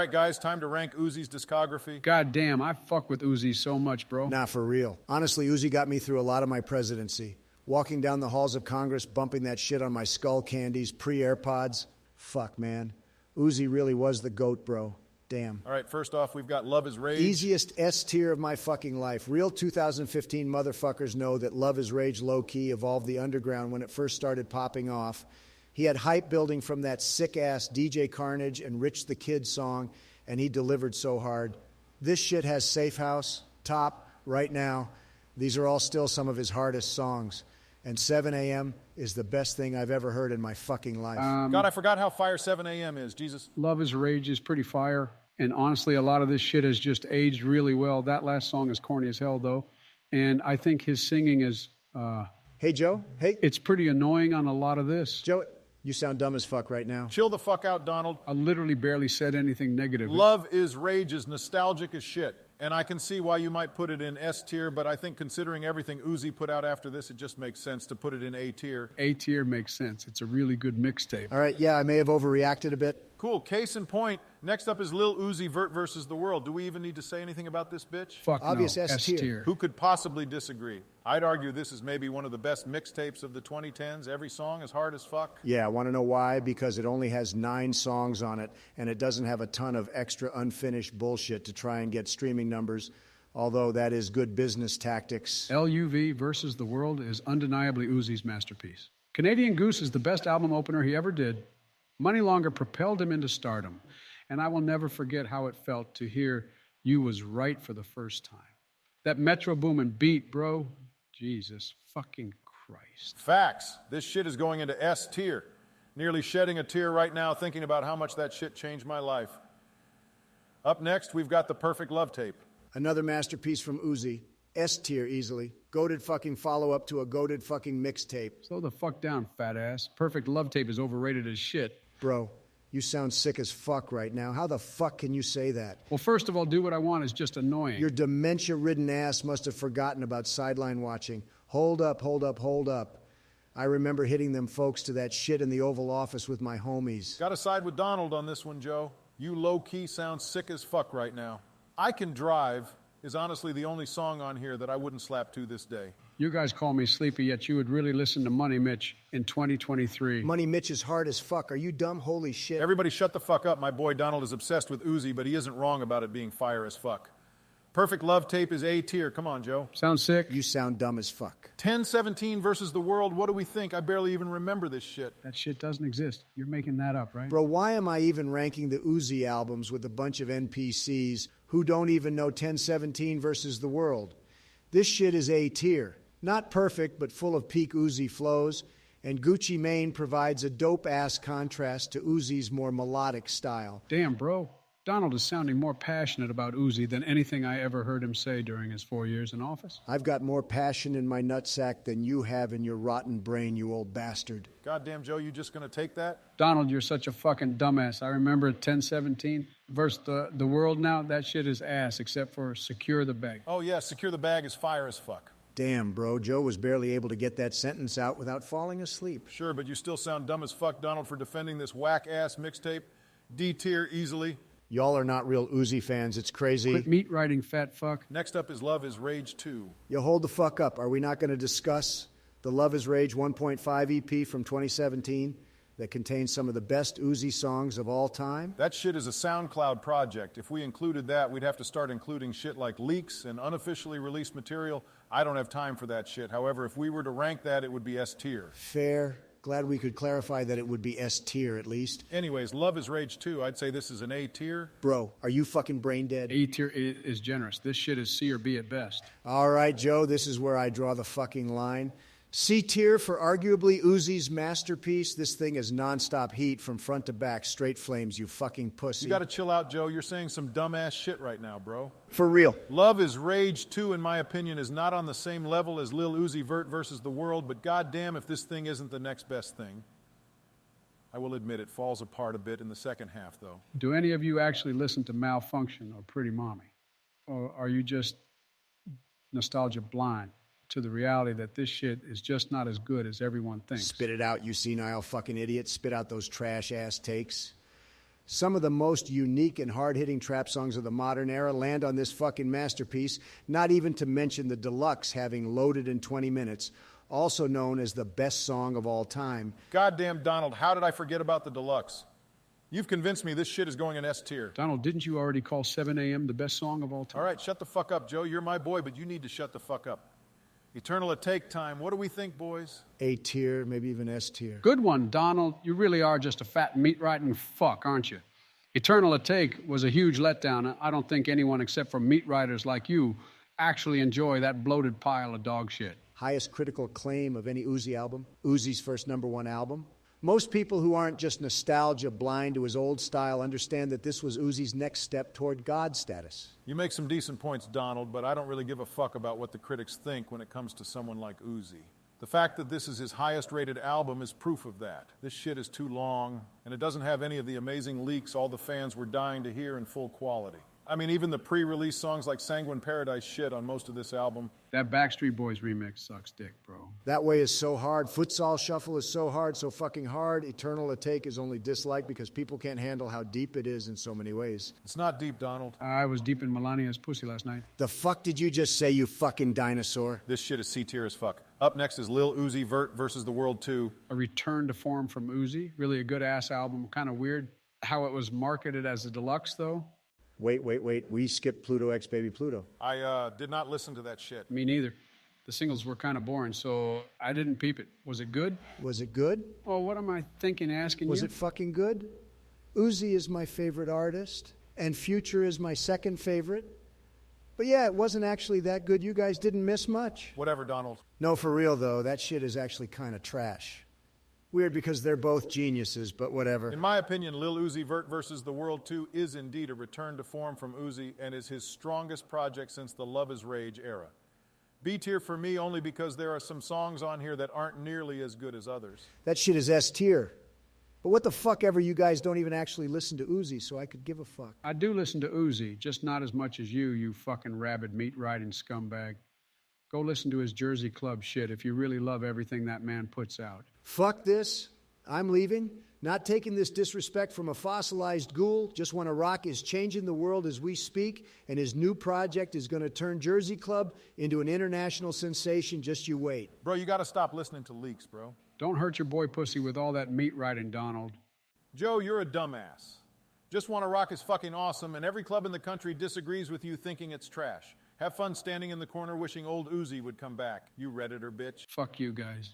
right, guys, time to rank Uzi's discography. God damn, I fuck with Uzi so much, bro. Nah, for real. Honestly, Uzi got me through a lot of my presidency. Walking down the halls of Congress, bumping that shit on my Skull Candies, pre-AirPods. Fuck, man. Uzi really was the GOAT, bro. Damn. All right, first off, we've got Luv Is Rage. Easiest S tier of my fucking life. Real 2015 motherfuckers know that Luv Is Rage low-key evolved the underground when it first started popping off. He had hype building from that sick-ass DJ Carnage and Rich the Kid song, and he delivered so hard. This shit has Safe House, Top, Right Now. These are all still some of his hardest songs. And 7 a.m. is the best thing I've ever heard in my fucking life. God, I forgot how fire 7 a.m. is, Jesus. Luv Is Rage is pretty fire. And honestly, a lot of this shit has just aged really well. That last song is corny as hell, though. And I think his singing is... Hey, Joe? Hey? It's pretty annoying on a lot of this. Joe, you sound dumb as fuck right now. Chill the fuck out, Donald. I literally barely said anything negative. Luv Is Rage is nostalgic as shit. And I can see why you might put it in S tier, but I think considering everything Uzi put out after this, it just makes sense to put it in A tier. A tier makes sense. It's a really good mixtape. All right, yeah, I may have overreacted a bit. Cool. Case in point, next up is Lil Uzi Vert versus the World. Do we even need to say anything about this bitch? Fuck Obvious no. S tier. Who could possibly disagree? I'd argue this is maybe one of the best mixtapes of the 2010s. Every song is hard as fuck. Yeah, want to know why? Because it only has 9 songs on it, and it doesn't have a ton of extra unfinished bullshit to try and get streaming numbers, although that is good business tactics. LUV versus the World is undeniably Uzi's masterpiece. Canadian Goose is the best album opener he ever did. Money Longer propelled him into stardom, and I will never forget how it felt to hear You Was Right for the first time. That Metro Boomin beat, bro. Jesus fucking Christ. Facts. This shit is going into S tier. Nearly shedding a tear right now thinking about how much that shit changed my life. Up next, we've got the Perfect Love Tape. Another masterpiece from Uzi. S tier easily. Goated fucking follow-up to a goated fucking mixtape. Slow the fuck down, fat ass. Perfect Love Tape is overrated as shit. Bro, you sound sick as fuck right now. How the fuck can you say that? Well, first of all, Do What I Want is just annoying. Your dementia-ridden ass must have forgotten about sideline watching. Hold up, hold up, hold up. I remember hitting them folks to that shit in the Oval Office with my homies. Gotta side with Donald on this one, Joe. You low-key sound sick as fuck right now. I Can Drive is honestly the only song on here that I wouldn't slap to this day. You guys call me sleepy, yet you would really listen to Money Mitch in 2023. Money Mitch is hard as fuck. Are you dumb? Holy shit. Everybody shut the fuck up. My boy Donald is obsessed with Uzi, but he isn't wrong about it being fire as fuck. Perfect Love Tape is A tier. Come on, Joe. Sounds sick? You sound dumb as fuck. 1017 versus the World. What do we think? I barely even remember this shit. That shit doesn't exist. You're making that up, right? Bro, why am I even ranking the Uzi albums with a bunch of NPCs who don't even know 1017 versus the World? This shit is A tier. Not perfect, but full of peak Uzi flows, and Gucci Mane provides a dope-ass contrast to Uzi's more melodic style. Damn, bro. Donald is sounding more passionate about Uzi than anything I ever heard him say during his 4 years in office. I've got more passion in my nutsack than you have in your rotten brain, you old bastard. Goddamn, Joe, you just gonna take that? Donald, you're such a fucking dumbass. I remember 1017 versus the World now. That shit is ass, except for Secure the Bag. Oh, yeah, Secure the Bag is fire as fuck. Damn, bro, Joe was barely able to get that sentence out without falling asleep. Sure, but you still sound dumb as fuck, Donald, for defending this whack-ass mixtape. D tier easily. Y'all are not real Uzi fans. It's crazy. Quit meat riding, fat fuck. Next up is Luv Is Rage 2. Yo, hold the fuck up. Are we not going to discuss the Luv Is Rage 1.5 EP from 2017 that contains some of the best Uzi songs of all time? That shit is a SoundCloud project. If we included that, we'd have to start including shit like leaks and unofficially released material. I don't have time for that shit. However, if we were to rank that, it would be S tier. Fair. Glad we could clarify that it would be S tier at least. Anyways, Luv Is Rage 2, I'd say this is an A tier. Bro, are you fucking brain dead? A tier is generous. This shit is C or B at best. All right, Joe, this is where I draw the fucking line. C tier for arguably Uzi's masterpiece. This thing is nonstop heat from front to back. Straight flames, you fucking pussy. You gotta chill out, Joe. You're saying some dumbass shit right now, bro. For real. Luv Is Rage 2, in my opinion, is not on the same level as Lil Uzi Vert versus the World, but goddamn if this thing isn't the next best thing. I will admit it falls apart a bit in the second half, though. Do any of you actually listen to Malfunction or Pretty Mommy? Or are you just nostalgia blind to the reality that this shit is just not as good as everyone thinks? Spit it out, you senile fucking idiot. Spit out those trash-ass takes. Some of the most unique and hard-hitting trap songs of the modern era land on this fucking masterpiece, not even to mention the deluxe having Loaded in 20 Minutes, also known as the best song of all time. Goddamn, Donald, how did I forget about the deluxe? You've convinced me this shit is going in S tier. Donald, didn't you already call 7 a.m. the best song of all time? All right, shut the fuck up, Joe. You're my boy, but you need to shut the fuck up. Eternal Atake time. What do we think, boys? A tier, maybe even S tier. Good one, Donald. You really are just a fat meat-riding fuck, aren't you? Eternal Atake was a huge letdown. I don't think anyone except for meat riders like you actually enjoy that bloated pile of dog shit. Highest critical acclaim of any Uzi album. Uzi's first #1 album. Most people who aren't just nostalgia blind to his old style understand that this was Uzi's next step toward God status. You make some decent points, Donald, but I don't really give a fuck about what the critics think when it comes to someone like Uzi. The fact that this is his highest-rated album is proof of that. This shit is too long, and it doesn't have any of the amazing leaks all the fans were dying to hear in full quality. I mean, even the pre-release songs like Sanguine Paradise shit on most of this album. That Backstreet Boys remix sucks dick, bro. That Way is so hard. Futsal Shuffle is so hard, so fucking hard. Eternal Atake is only disliked because people can't handle how deep it is in so many ways. It's not deep, Donald. I was deep in Melania's pussy last night. The fuck did you just say, you fucking dinosaur? This shit is C-tier as fuck. Up next is Lil Uzi Vert versus The World 2. A return to form from Uzi. Really a good-ass album. Kind of weird how it was marketed as a deluxe, though. Wait. We skipped Pluto X Baby Pluto. I did not listen to that shit. Me neither. The singles were kind of boring, so I didn't peep it. Was it good? Was it good? Oh, what am I thinking, asking Was you? it fucking good? Uzi is my favorite artist, and Future is my second favorite. But yeah, it wasn't actually that good. You guys didn't miss much. Whatever, Donald. No, for real, though, that shit is actually kind of trash. Weird because they're both geniuses, but whatever. In my opinion, Lil Uzi Vert versus The World 2 is indeed a return to form from Uzi and is his strongest project since the Luv Is Rage era. B tier for me only because there are some songs on here that aren't nearly as good as others. That shit is S tier. But what the fuck ever, you guys don't even actually listen to Uzi, so I could give a fuck. I do listen to Uzi, just not as much as you fucking rabid meat-riding scumbag. Go listen to his Jersey Club shit if you really love everything that man puts out. Fuck this. I'm leaving. Not taking this disrespect from a fossilized ghoul. Just Want to Rock is changing the world as we speak, and his new project is going to turn Jersey Club into an international sensation. Just you wait. Bro, you got to stop listening to leaks, bro. Don't hurt your boy pussy with all that meat-riding, Donald. Joe, you're a dumbass. Just Want to Rock is fucking awesome, and every club in the country disagrees with you thinking it's trash. Have fun standing in the corner wishing old Uzi would come back, you Redditor bitch. Fuck you guys.